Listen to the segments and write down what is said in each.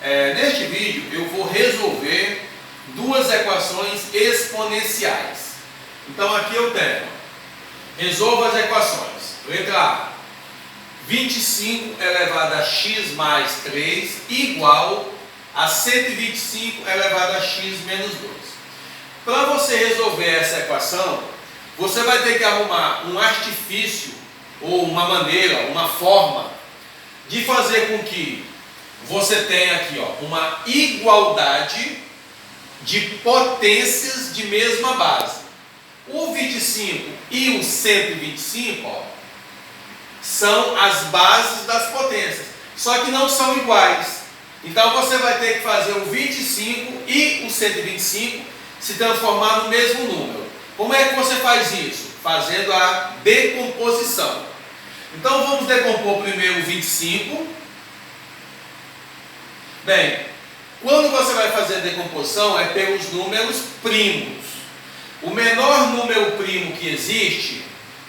Neste vídeo eu vou resolver duas equações exponenciais. Então aqui eu tenho, resolva as equações. Letra A, 25 elevado a x mais 3 igual a 125 elevado a x menos 2. Para você resolver essa equação, você vai ter que arrumar um artifício, ou uma maneira, uma forma, de fazer com que você tenha aqui uma igualdade de potências de mesma base. O 25 e o 125 são as bases das potências, só que não são iguais. Então você vai ter que fazer o 25 e o 125 se transformar no mesmo número. Como é que você faz isso? Fazendo a decomposição. Então vamos decompor primeiro o 25. Bem, quando você vai fazer a decomposição é pelos números primos. O menor número primo que existe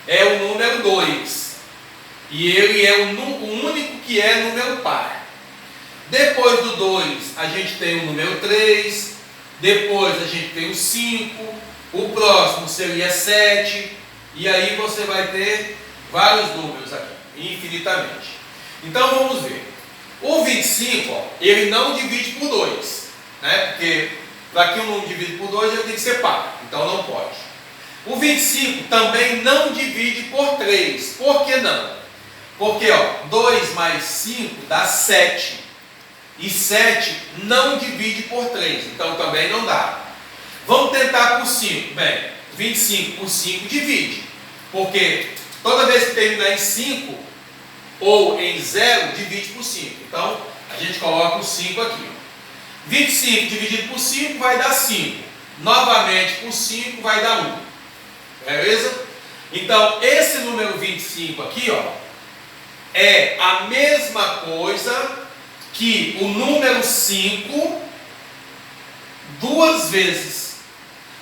é o número 2. E ele é o único que é número par. Depois do 2 a gente tem o número 3. Depois a gente tem o 5. O próximo seria 7. E aí você vai ter vários números aqui, infinitamente. Então vamos ver. O 25, ele não divide por 2, né? Porque para que um número divide por 2, ele tem que ser par, então não pode. O 25 também não divide por 3. Por que não? Porque 2 mais 5 dá 7. E 7 não divide por 3, então também não dá. Vamos tentar por 5. Bem, 25 por 5 divide, porque toda vez que terminar em 5 ou em 0, divide por 5. Então, a gente coloca o 5 aqui. 25 dividido por 5 vai dar 5. Novamente por 5 vai dar 1. Beleza? Então, esse número 25 aqui, é a mesma coisa que o número 5 duas vezes.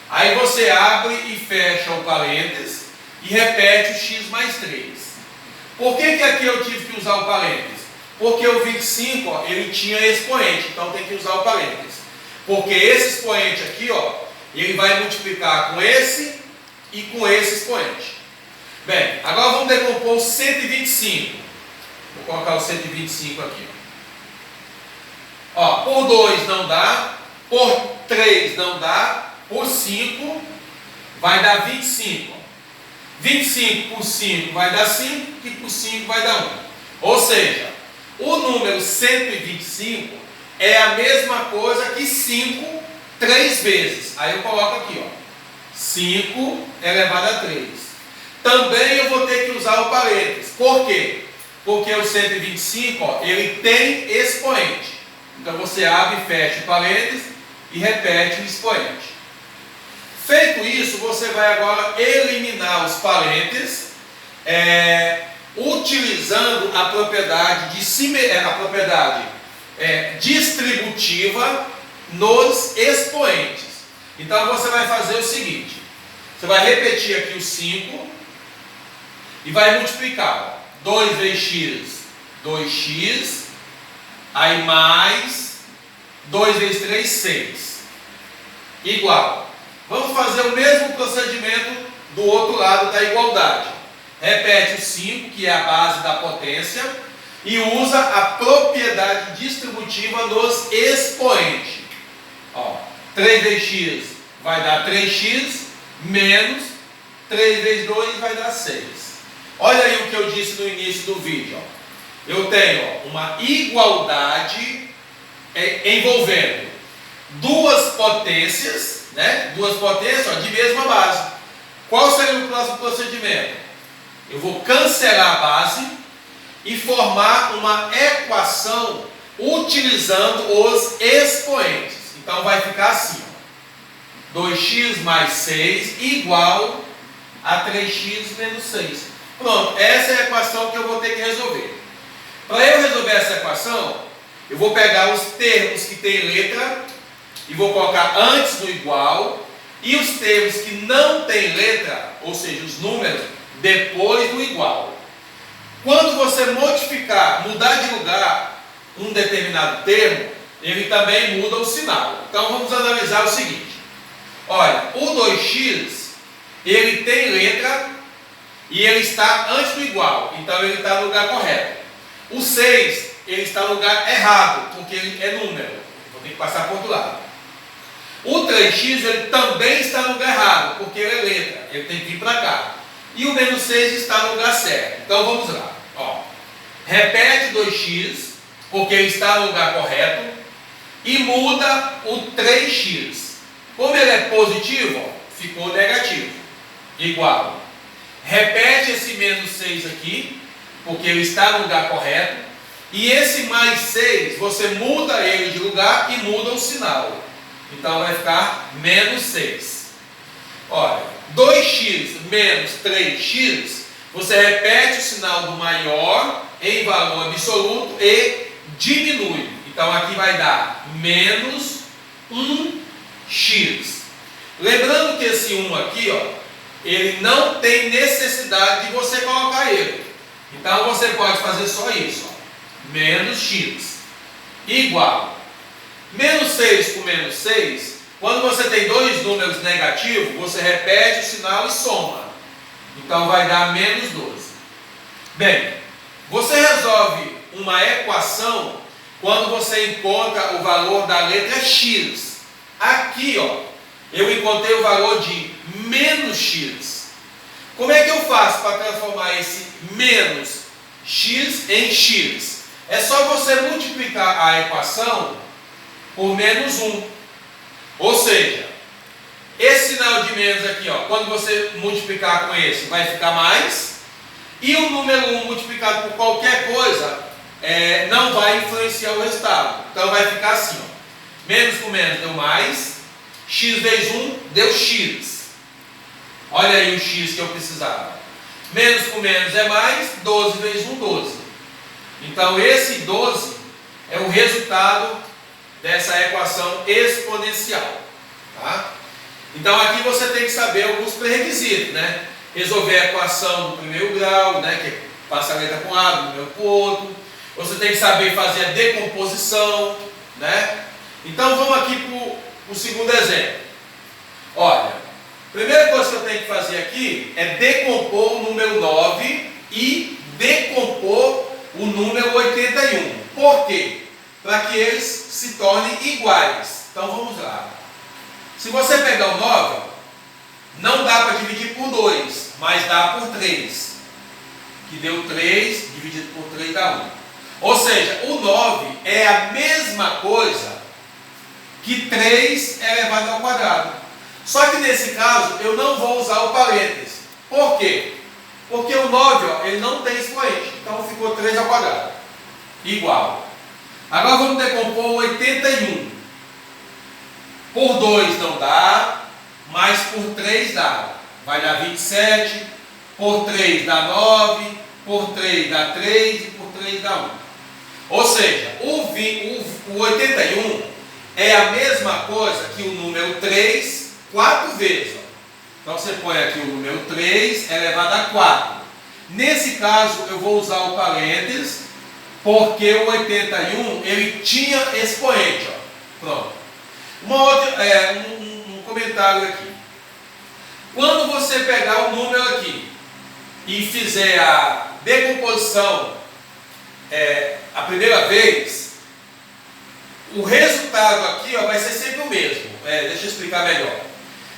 Aí você abre e fecha o parênteses e repete o x mais 3. Por que aqui eu tive que usar o parênteses? Porque o 25, ele tinha expoente, então tem que usar o parênteses. Porque esse expoente aqui, ele vai multiplicar com esse e com esse expoente. Bem, agora vamos decompor o 125. Vou colocar o 125 aqui. Por 2 não dá, por 3 não dá, por 5 vai dar 25. 25 por 5 vai dar 5 e por 5 vai dar 1. Ou seja, o número 125 é a mesma coisa que 5 3 vezes. Aí eu coloco aqui, 5 elevado a 3. Também eu vou ter que usar o parênteses. Por quê? Porque o 125, ele tem expoente. Então você abre e fecha o parênteses e repete o expoente. Feito isso, você vai agora eliminar os parênteses, utilizando a propriedade distributiva nos expoentes. Então você vai fazer o seguinte: você vai repetir aqui o 5 e vai multiplicar. 2 vezes x, 2x, aí mais 2 vezes 3, 6, igual. Vamos fazer o mesmo procedimento do outro lado da igualdade. Repete o 5, que é a base da potência, e usa a propriedade distributiva nos expoentes. 3 vezes x vai dar 3x, menos 3 vezes 2 vai dar 6. Olha aí o que eu disse no início do vídeo. Eu tenho uma igualdade envolvendo duas potências, duas potências de mesma base. Qual seria o próximo procedimento? Eu vou cancelar a base e formar uma equação utilizando os expoentes. Então vai ficar assim: 2x mais 6 igual a 3x menos 6. Pronto, essa é a equação que eu vou ter que resolver. Para eu resolver essa equação, eu vou pegar os termos que tem letra e vou colocar antes do igual, e os termos que não tem letra, ou seja, os números, depois do igual. Quando você mudar de lugar um determinado termo, ele também muda o sinal. Então vamos analisar o seguinte. Olha, o 2x, ele tem letra e ele está antes do igual, então ele está no lugar correto. O 6, ele está no lugar errado, porque ele é número. Vou ter que passar para o outro lado. O 3x, ele também está no lugar errado, porque ele é letra, ele tem que vir para cá. E o menos 6 está no lugar certo. Então vamos lá. Ó, repete 2x, porque ele está no lugar correto, e muda o 3x. Como ele é positivo, ó, ficou negativo. Igual. Repete esse menos 6 aqui, porque ele está no lugar correto. E esse mais 6, você muda ele de lugar e muda o sinal. Então vai ficar menos 6. Olha, 2x menos 3x, você repete o sinal do maior em valor absoluto e diminui. Então aqui vai dar menos 1x. Lembrando que esse 1 aqui, ó, ele não tem necessidade de você colocar ele. Então você pode fazer só isso, ó, menos x igual. Menos 6 com menos 6, quando você tem dois números negativos, você repete o sinal e soma. Então vai dar menos 12. Bem, você resolve uma equação quando você encontra o valor da letra x. Aqui, ó, eu encontrei o valor de menos x. Como é que eu faço para transformar esse menos x em x? É só você multiplicar a equação por menos 1. Ou seja, esse sinal de menos aqui, ó, quando você multiplicar com esse, vai ficar mais. E o número 1 multiplicado por qualquer coisa não vai influenciar o resultado. Então vai ficar assim, ó. Menos com menos deu mais. X vezes 1 deu x. Olha aí o x que eu precisava. Menos com menos é mais. 12 vezes 1, 12. Então esse 12 é o resultado dessa equação exponencial. Tá? Então aqui você tem que saber alguns pré-requisitos, né? Resolver a equação do primeiro grau, né? Que passa a letra para um lado, número para o outro. Você tem que saber fazer a decomposição, né? Então vamos aqui para o segundo exemplo. Olha, a primeira coisa que eu tenho que fazer aqui é decompor o número 9 e decompor o número 81. Por quê? Para que eles se tornem iguais. Então vamos lá. Se você pegar o 9, não dá para dividir por 2, mas dá por 3. Que deu 3, dividido por 3 dá 1. Ou seja, o 9 é a mesma coisa que 3 elevado ao quadrado. Só que nesse caso eu não vou usar o parênteses. Por quê? Porque o 9, ó, ele não tem expoente. Então ficou 3 ao quadrado. Igual. Agora vamos decompor o 81. Por 2 não dá, mas por 3 dá. Vai dar 27, por 3 dá 9, por 3 dá 3 e por 3 dá 1. Ou seja, o 81 é a mesma coisa que o número 3, 4 vezes. Ó. Então você põe aqui o número 3 elevado a 4. Nesse caso eu vou usar o parênteses, porque o 81 ele tinha expoente. Ó. Pronto. Um comentário aqui. Quando você pegar o número aqui e fizer a decomposição a primeira vez, o resultado aqui, ó, vai ser sempre o mesmo. Deixa eu explicar melhor.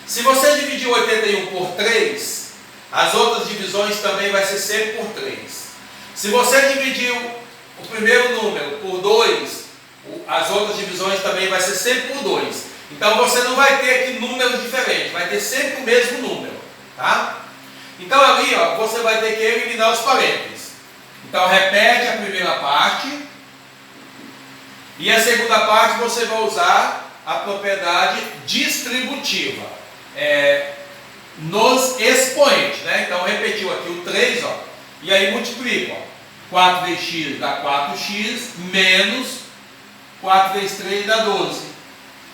Se você dividir o 81 por 3, as outras divisões também vai ser sempre por 3. Se você dividir o primeiro número por 2, as outras divisões também vai ser sempre por 2. Então você não vai ter aqui números diferentes, vai ter sempre o mesmo número. Tá? Então ali, ó, você vai ter que eliminar os parênteses. Então repete a primeira parte e a segunda parte você vai usar a propriedade distributiva nos expoentes, né? Então repetiu aqui o 3, ó, e aí multiplica, ó. 4 vezes x dá 4x menos 4 vezes 3 dá 12.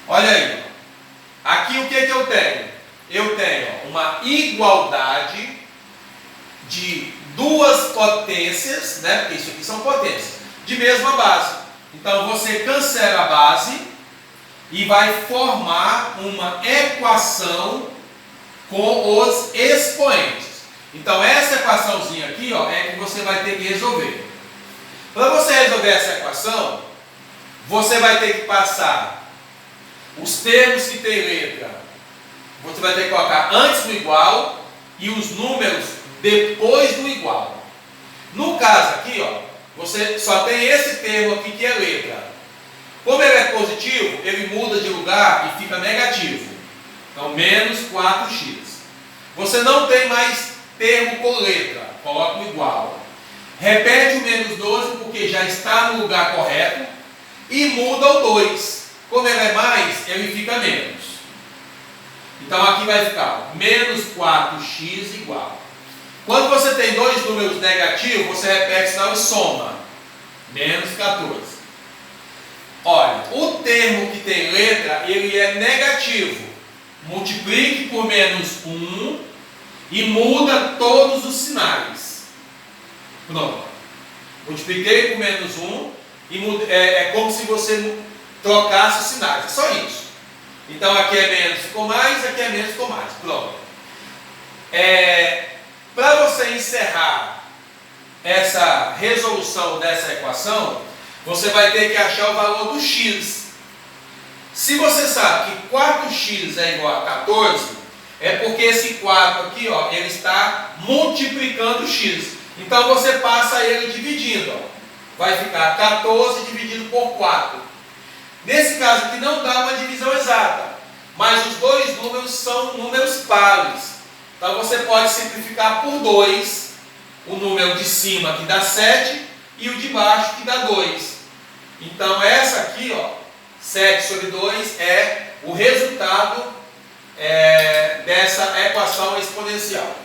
Olha aí, ó. Aqui o que eu tenho? Eu tenho, ó, uma igualdade de duas potências, né? Porque isso aqui são potências, de mesma base. Então você cancela a base e vai formar uma equação com os expoentes. Então essa equaçãozinha aqui, ó, é que você vai ter que resolver. Para você resolver essa equação, você vai ter que passar os termos que tem letra, você vai ter que colocar antes do igual e os números depois do igual. No caso aqui, ó, você só tem esse termo aqui que é letra. Como ele é positivo, ele muda de lugar e fica negativo. Então, menos 4x. Você não tem mais termo com letra, coloca o igual. Repete o menos 12 porque já está no lugar correto e muda o 2. Como ele é mais, ele fica menos. Então aqui vai ficar menos 4x igual. Quando você tem dois números negativos, você repete senão e soma. Menos 14. Olha, o termo que tem letra, ele é negativo. Multiplique por menos 1 e muda todos os sinais. Pronto. Multipliquei por menos 1 e é como se você trocasse os sinais. É só isso. Então aqui é menos, ficou mais, aqui é menos, ficou mais. Pronto. Para você encerrar essa resolução dessa equação, você vai ter que achar o valor do x. Se você sabe que 4x é igual a 14, é porque esse 4 aqui, ó, ele está multiplicando o x. Então você passa ele dividindo. Ó. Vai ficar 14 dividido por 4. Nesse caso aqui não dá uma divisão exata, mas os dois números são números pares. Então você pode simplificar por 2, o número de cima que dá 7 e o de baixo que dá 2. Então essa aqui, ó, 7 sobre 2 é o resultado dessa equação exponencial.